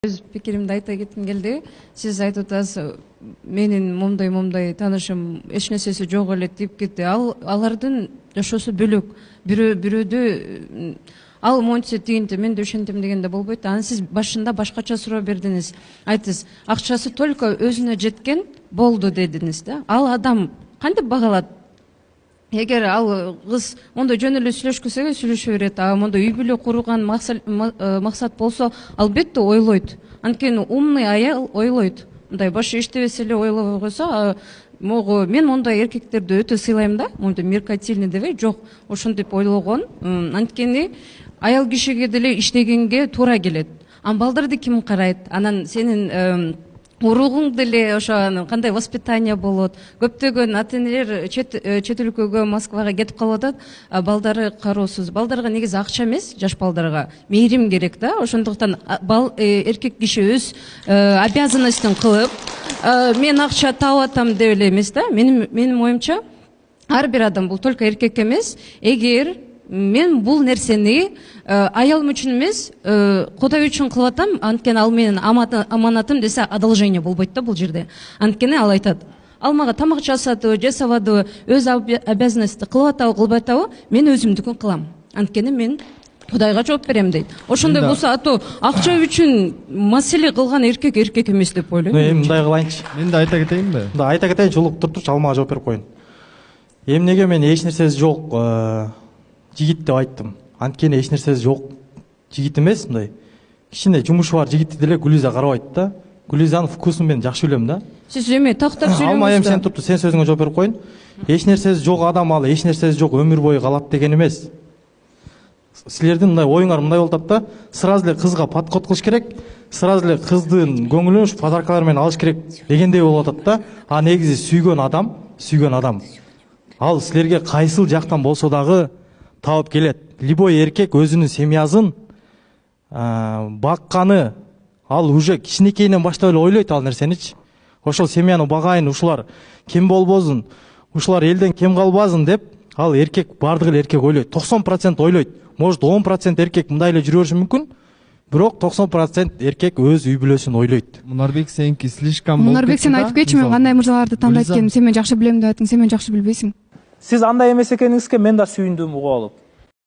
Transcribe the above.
Өз пикиримди айта кетким келди. Сиз айтып атасыз, менин момдой таанышым эч нерсеси жок эле деп кетти. Алардын жашоосу бөлөк. Бирөөдө ал монча тигинти, мен да ошентем дегенде болбойт. Анан сиз башында башкача суроо бердиңиз. Айттыңыз, акчасы только өзүнө жеткен болду дедиңиз да. Ал адам кантип багалат? Эгер ал кыз мондой жөн эле сүйлөшкүсө сүйлөшө берет, а мондой үй бүлө курган максат болсо, албетте ойлойт. Анткени умный аял ойлойт. Мындай башы иштебесе эле ойлобой койсо, мен мондай эркектерди өтө сыйлайм да, мондай меркантильный дебей, жок, ошентип ойлогон. Анткени аял кишиге деле иштегенге туура келет. Балдарды ким карайт? Анан сенин уругуң деле ошо кандай воспитание болот. Көптөгөн ата-энелер чет өлкөгө, Москвага кетип калып атат, балдары кароосуз. Балдарга негизи акча эмес, жаш балдарга мээрим керек да. Ошондуктан эркек киши өз обязанностун кылып, мен акча таап атам деп эле эмес да. Менин оюмча, ар бир адам, бул только эркек эмес, эгер мен бул нерсени аялым үчүн эмес, Кудай үчүн кылып атам, анткени ал менин аманатым десе, одолжение болбойт да бул жерде. Анткени ал айтат, ал мага тамак жасады, жасабады, өз обязанностьты кылып атабы, кылбай атабы, мен өзүмдүкүн кылам. Анткени мен Кудайга жооп берем дейт. Ошондой болсо, акча үчүн маселе кылган эркек эмес деп ойлойм. Мындай кылайынчы. Мен да айта кетейинби? Айта кетейинчи, улук турчу, ал мага жооп берип коюн. Эмнеге мен эч нерсеси жок жигит деп айттым. Анткени эч нерсеси жок жигит эмес, мындай кичине жумушу бар жигитти деле Гүлиза карабайт да. Гүлизанын вкусун мен жакшы билем да. Сиз эме тактап сүйлөңүз. Алма эми сен туруп, сен сөзүңө жооп берип коюн. Эч нерсеси жок адам ал эч нерсеси жок өмүр бою калат деген эмес. Силердин мындай оюңар мындай болуп атат да, сразу эле кызга подход кылыш керек, сразу эле кыздын көңүлүн ушу подаркалар менен алыш керек дегендей болуп атат да. А негизи сүйгөн адам. Ал силерге кайсыл жактан болсо дагы таап келет. Любой эркек өзүнүн семьясын бакканы, ал уже кичинекейинен баштап эле ойлойт ал нерсеничи. Ошол семьяны багайын, ушулар кем болбосун, ушулар элден кем калбасын деп, ал эркек, бардык эле эркек ойлойт. 90% ойлойт. Может 10% эркек мындай эле жүрө бериши мүмкүн, бирок 90% эркек өз үй бүлөсүн ойлойт. Мунарбек, сеники слишком болуп кетти. Мунарбек, сен айтып кетчи, мен кандай мырзаларды тандайт экенин сен мен жакшы билем деп айттың, сен мени жакшы билбейсиң. Сиз андай эмес экениңизге мен да сүйүндүм угуп алып.